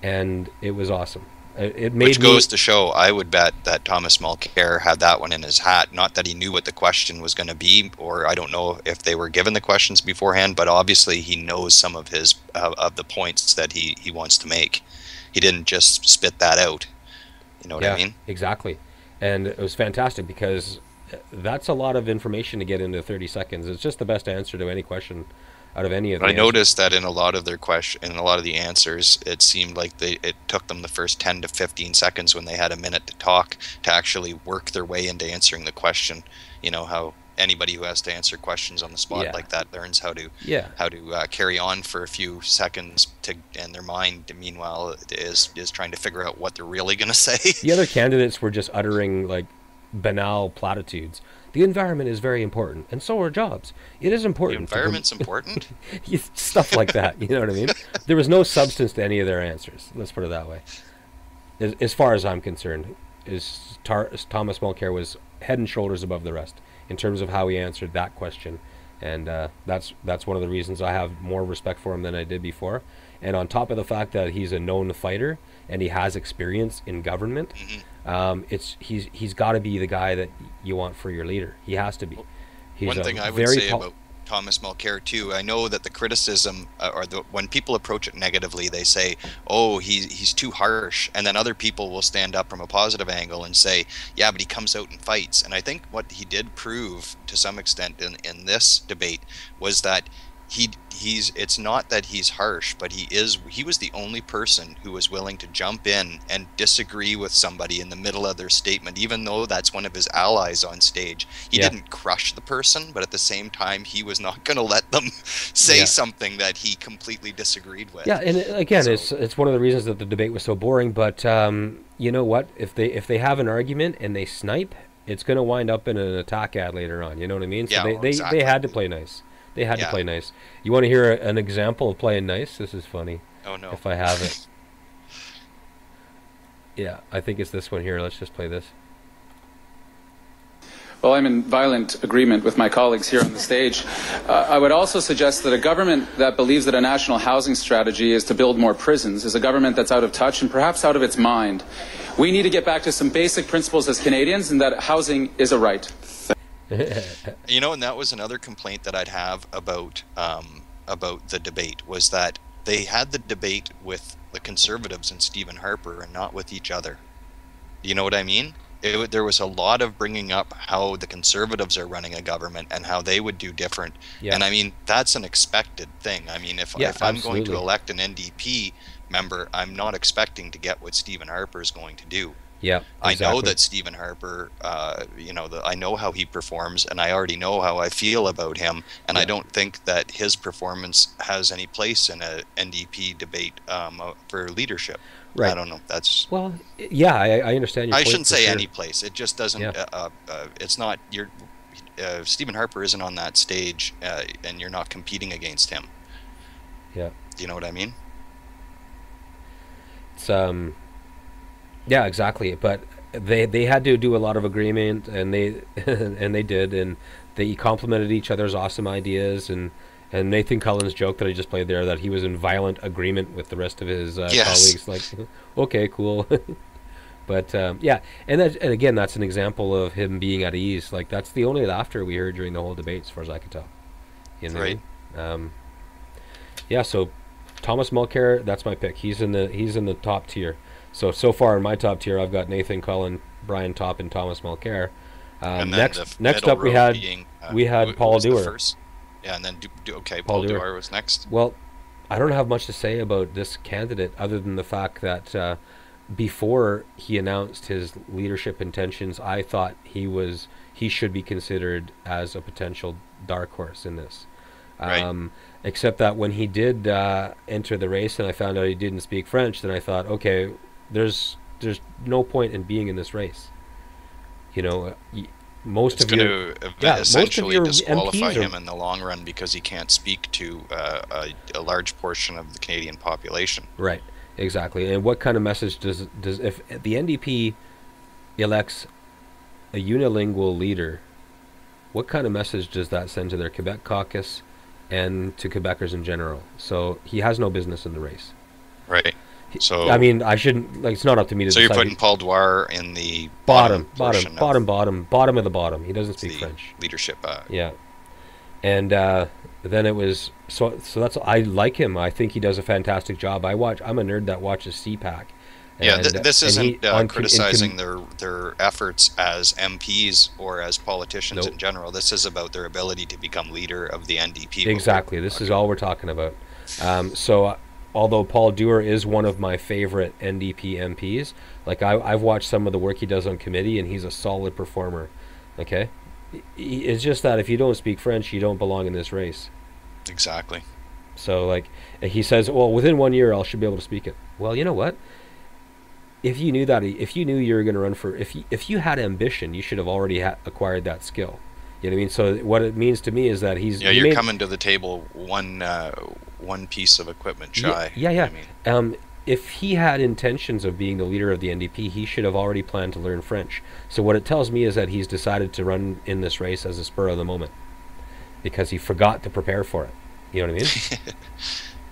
and it was awesome. It made Which me. goes to show, I would bet that Thomas Mulcair had that one in his hat. Not that he knew what the question was going to be, or I don't know if they were given the questions beforehand, but obviously he knows some of his of the points that he wants to make. He didn't just spit that out. You know what I Yeah, mean? exactly. And it was fantastic because that's a lot of information to get into 30 seconds. It's just the best answer to any question out of any of I the answers. noticed that in a lot of their in a lot of the answers, it seemed like it took them the first 10 to 15 seconds when they had a minute to talk to actually work their way into answering the question. You know how anybody who has to answer questions on the spot Yeah, like that learns yeah. how to carry on for a few seconds to, and their mind meanwhile is trying to figure out what they're really going to say. The other candidates were just uttering like banal platitudes. The environment is very important, and so are jobs. It is The important to environment's important. stuff like that. You know what I mean? There was no substance to any of their answers. Let's put it that way. As far as I'm concerned, Thomas Mulcair was head and shoulders above the rest in terms of how he answered that question, and that's one of the reasons I have more respect for him than I did before. And on top of the fact that he's a known fighter and he has experience in government, Mhm. he's got to be the guy that you want for your leader. He has to be. He's One a thing I would very say about Thomas Mulcair too, I know that the criticism or when people approach it negatively, they say, "Oh, he's too harsh," and then other people will stand up from a positive angle and say, "Yeah, but he comes out and fights." And I think what he did prove to some extent in this debate was that he's it's not that he's harsh, but he was the only person who was willing to jump in and disagree with somebody in the middle of their statement, even though that's one of his allies on stage. He yeah, didn't crush the person, but at the same time he was not going to let them say yeah. something that he completely disagreed Yeah, with. and again, So it's one of the reasons that the debate was so boring. But you know what? If they have an argument and they snipe, it's going to wind up in an attack ad later on. You know what I mean? So yeah, they, well, they exactly. had to play nice. They had to Yeah. play nice. You want to hear an example of playing nice? This is funny. Oh no. If I have it, yeah, I think it's this one here. Let's just play this. Well, I'm in violent agreement with my colleagues here on the stage. I would also suggest that a government that believes that a national housing strategy is to build more prisons is a government that's out of touch and perhaps out of its mind. We need to get back to some basic principles as Canadians, and that housing is a right. You know, and that was another complaint that I'd have about the debate was that they had the debate with the Conservatives and Stephen Harper and not with each other. You know what I mean? There was a lot of bringing up how the Conservatives are running a government and how they would do different. Yeah, And I mean, that's an expected thing. I mean, yeah, if I'm going to absolutely. elect an NDP member, I'm not expecting to get what Stephen Harper is going to do. Yeah, I know exactly. that Stephen Harper, I know how he performs, and I already know how I feel about him, and I Yeah, don't think that his performance has any place in a NDP debate for leadership. I right. don't know. That's Well, yeah, I understand your I point shouldn't for say sure. any place. It just Yeah, doesn't. It's not. Stephen Harper isn't on that stage, and you're not competing against him. yeah. Do you know what I mean? It's Yeah, exactly. But they had to do a lot of agreement, and they and they did, and they complimented each other's awesome ideas. And Nathan Cullen's joke that I just played there, that he was in violent agreement with the rest of his Yes. colleagues. Like, okay, cool. But yeah, and again, that's an example of him being at ease. Like that's the only laughter we heard during the whole debate, as far as I could tell. You know what I Right. mean? Yeah. So Thomas Mulcair, that's my pick. He's in the top tier. So far in my top tier, I've got Nathan Cullen, Brian Topp, and Thomas Mulcair. And then the Next middle up we row had being we had who Paul was the Dewar. first? Yeah, and then okay, Paul Paul Dewar. Dewar was next. Well, I don't have much to say about this candidate other than the fact that before he announced his leadership intentions, I thought he should be considered as a potential dark horse in this. Right. Um, Except that when he did enter the race, and I found out he didn't speak French, then I thought, okay, there's no point in being in this race. You know, most It's of going your to most of essentially your disqualify MPs are him in the long run because he can't speak to a large portion of the Canadian population. right, exactly. And what kind of message does if the NDP elects a unilingual leader? What kind of message does that send to their Quebec caucus and to Quebecers in general? So he has no business in the race. Right. So I mean, I shouldn't, like, it's not up to me to so you're decide. putting Paul Dwyer in the bottom portion of of the bottom. He doesn't speak the French. leadership. Yeah. And then it was so that's, I like him. I think he does a fantastic job. I'm a nerd that watches CPAC. Yeah, And, this and isn't he, criticizing their efforts as MPs or as politicians Nope. in general. This is about their ability to become leader of the NDP. Exactly. This is all we're talking about. So although Paul Dewar is one of my favorite NDP MPs, like I've watched some of the work he does on committee, and he's a solid performer. Okay? It's just that if you don't speak French, you don't belong in this race. Exactly. So, like, he says, well, within 1 year, I should be able to speak it. Well, you know what? If you knew that, if you knew you were going to run for, if you had ambition, you should have already acquired that skill. You know what I mean? So what it means to me is that you're coming to the table one piece of equipment shy. Yeah. I mean. If he had intentions of being the leader of the NDP, he should have already planned to learn French. So what it tells me is that he's decided to run in this race as a spur of the moment because he forgot to prepare for it. You know what I mean?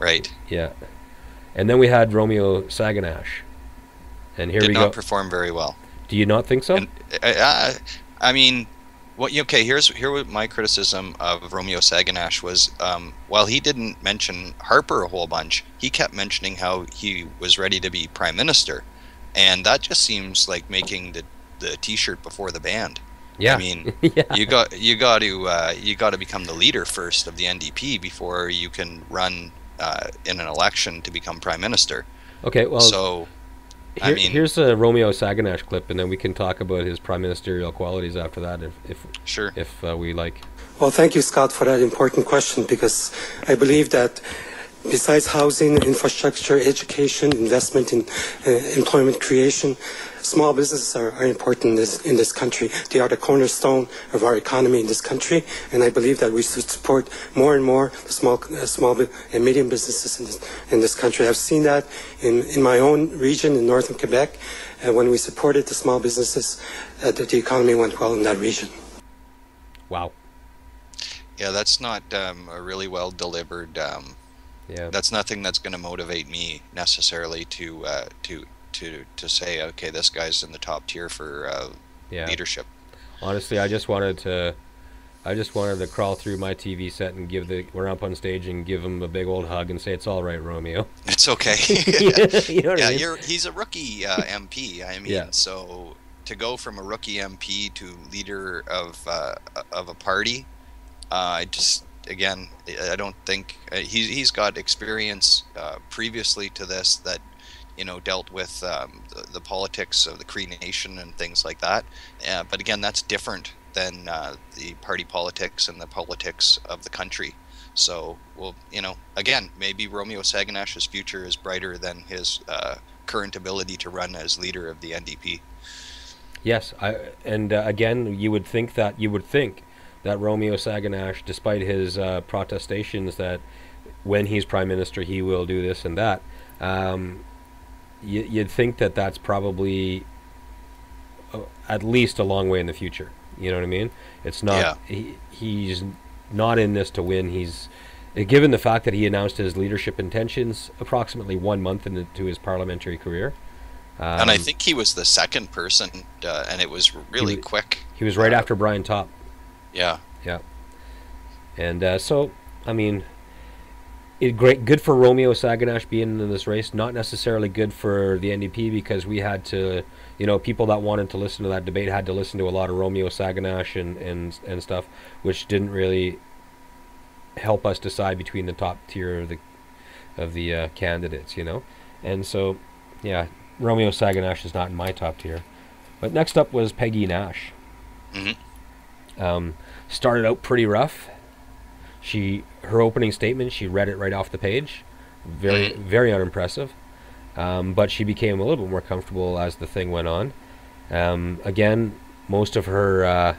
Right. Yeah. And then we had Romeo Saganash. And here we go. Did not perform very well. Do you not think so? And, I mean, here what my criticism of Romeo Saganash was, while he didn't mention Harper a whole bunch, he kept mentioning how he was ready to be prime minister, and that just seems like making the T-shirt before the band. Yeah. I mean, yeah. you got to become the leader first of the NDP before you can run in an election to become prime minister. Okay, well, so here's a Romeo Saganash clip, and then we can talk about his prime ministerial qualities after that, if we like. Well, thank you, Scott, for that important question, because I believe that besides housing, infrastructure, education, investment in employment creation, small businesses are important in this country. They are the cornerstone of our economy in this country, and I believe that we should support more and more the small and medium businesses in this country. I've seen that in my own region in northern Quebec, and when we supported the small businesses, the economy went well in that region. Wow. Yeah, that's not a really well delivered. Yeah. That's nothing that's going to motivate me necessarily to say, okay, this guy's in the top tier for leadership. Honestly, I just wanted to crawl through my TV set and we're up on stage and give him a big old hug and say, "It's all right, Romeo." It's okay. You know what I mean? He's a rookie MP. I mean, so to go from a rookie MP to leader of a party, I don't think he's got experience previously to this that dealt with the politics of the Cree Nation and things like that. But again, that's different than the party politics and the politics of the country. So, well, again, maybe Romeo Saganash's future is brighter than his current ability to run as leader of the NDP. Yes, again, you would think that Romeo Saganash, despite his protestations that when he's prime minister he will do this and that, you'd think that that's probably at least a long way in the future. You know what I mean? It's not. Yeah. He's not in this to win. He's given the fact that he announced his leadership intentions approximately 1 month into his parliamentary career. And I think he was the second person, and it was really quick. He was right after Brian Topp. Yeah. Yeah. And so, I mean, good for Romeo Saganash being in this race. Not necessarily good for the NDP because we had to, people that wanted to listen to that debate had to listen to a lot of Romeo Saganash and stuff, which didn't really help us decide between the top tier of the candidates, And so, yeah, Romeo Saganash is not in my top tier. But next up was Peggy Nash. Mm-hmm. Started out pretty rough. Her opening statement, she read it right off the page. Very unimpressive. But she became a little bit more comfortable as the thing went on. Again, most of her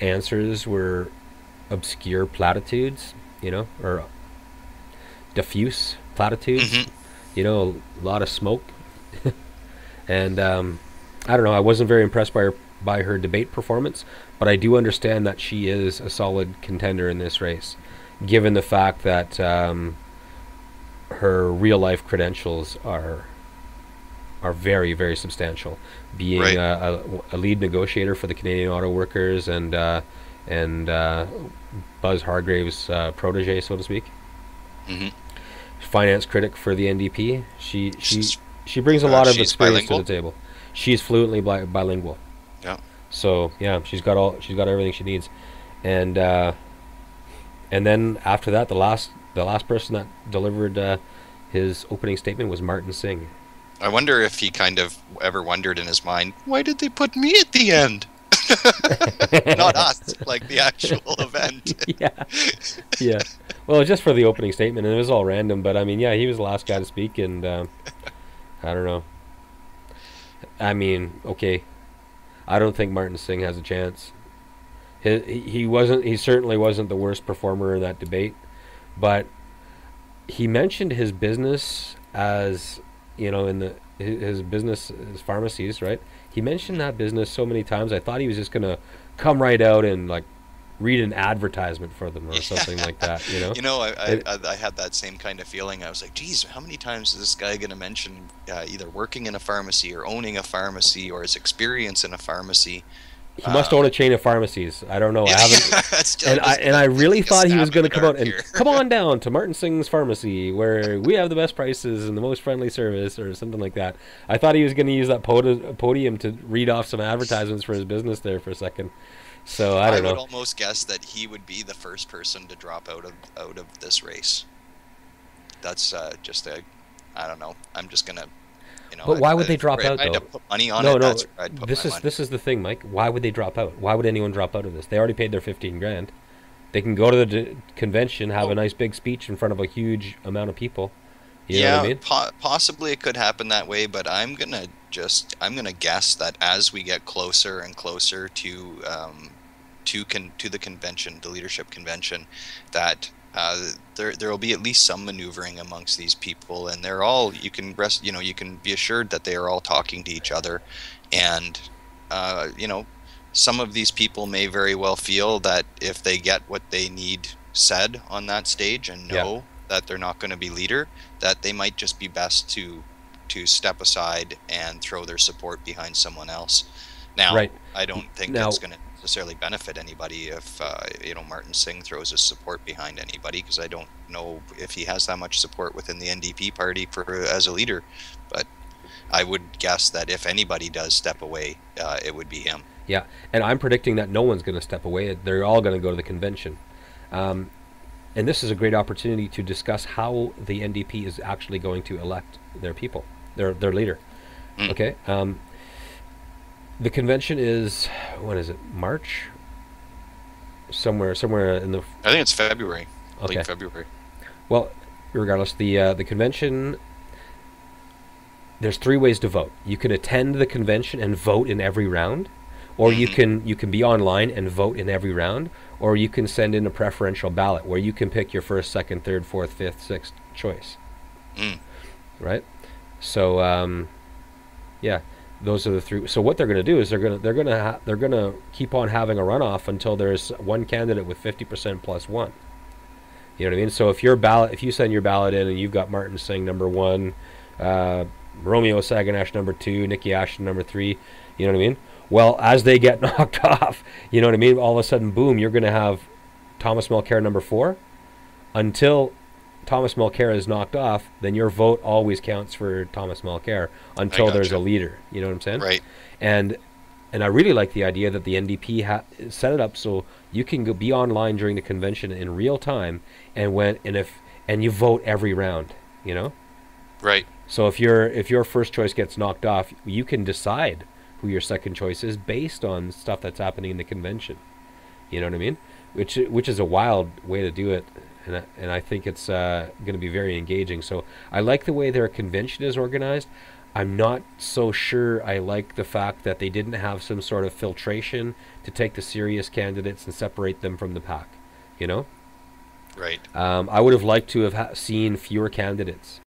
answers were obscure platitudes, or diffuse platitudes. Mm-hmm. A lot of smoke. And I don't know. I wasn't very impressed by her debate performance, but I do understand that she is a solid contender in this race, given the fact that her real life credentials are very, very substantial. Being Right. a lead negotiator for the Canadian Auto Workers and Buzz Hargrave's protege, so to speak. Hmm. Finance critic for the NDP. She's She brings a lot of she's experience bilingual. to the table. She's fluently bilingual. Yeah. So yeah, she's got everything she needs, and then after that, the last person that delivered his opening statement was Martin Singh. I wonder if he kind of ever wondered in his mind, why did they put me at the end? Not us, like the actual event. Yeah, yeah. Well, just for the opening statement, and it was all random. But I mean, yeah, he was the last guy to speak, and I don't know. I mean, okay, I don't think Martin Singh has a chance. He certainly wasn't the worst performer in that debate, but he mentioned his business as, in his business, his pharmacies, right? He mentioned that business so many times. I thought he was just gonna come right out and like read an advertisement for them or something like that. I had that same kind of feeling. I was like, geez, how many times is this guy going to mention either working in a pharmacy or owning a pharmacy or his experience in a pharmacy? He must own a chain of pharmacies. I don't know. I haven't. And I really thought he was going to come out and come on down to Martin Singh's pharmacy, where we have the best prices and the most friendly service, or something like that. I thought he was going to use that podium to read off some advertisements for his business there for a second. So I don't know. I would almost guess that he would be the first person to drop out of this race. That's I don't know. I'm just gonna. But why would they drop out, though? I'd have put money on it. That's where I'd put this my is money. this is the thing, Mike. Why would they drop out? Why would anyone drop out of this? They already paid their $15,000. They can go to the convention, have a nice big speech in front of a huge amount of people. You know what I mean? Possibly it could happen that way, but I'm gonna guess that as we get closer and closer to the convention, the leadership convention, that there will be at least some maneuvering amongst these people, and they're all you can be assured that they are all talking to each other, and some of these people may very well feel that if they get what they need said on that stage and know that they're not going to be leader, that they might just be best to step aside and throw their support behind someone else. Now, I don't think that's going to necessarily benefit anybody if Martin Singh throws his support behind anybody, because I don't know if he has that much support within the NDP party as a leader. But I would guess that if anybody does step away, it would be him. Yeah, and I'm predicting that no one's going to step away. They're all going to go to the convention. And this is a great opportunity to discuss how the NDP is actually going to elect their people, their leader. Okay. The convention is, when is it? March? Somewhere in the. I think it's February. Okay. Late February. Well, regardless, the convention. There's 3 ways to vote. You can attend the convention and vote in every round, or you can be online and vote in every round, or you can send in a preferential ballot where you can pick your first, second, third, fourth, fifth, sixth choice. Right? So yeah, those are the 3. So what they're going to do is they're going to keep on having a runoff until there's one candidate with 50% plus one. You know what I mean? So if you send your ballot in and you've got Martin Singh number 1, Romeo Saganash number 2, Nikki Ashton number 3, you know what I mean? Well, as they get knocked off, you know what I mean? All of a sudden, boom, you're going to have Thomas Mulcair number 4. Until Thomas Mulcair is knocked off, then your vote always counts for Thomas Mulcair until there's a leader. You know what I'm saying? Right. And I really like the idea that the NDP set it up so you can be online during the convention in real time, and you vote every round. You know. Right. So if your first choice gets knocked off, you can decide who your second choice is based on stuff that's happening in the convention. You know what I mean? Which is a wild way to do it, and I think it's going to be very engaging. So I like the way their convention is organized. I'm not so sure I like the fact that they didn't have some sort of filtration to take the serious candidates and separate them from the pack. You know? Right. I would have liked to have seen fewer candidates.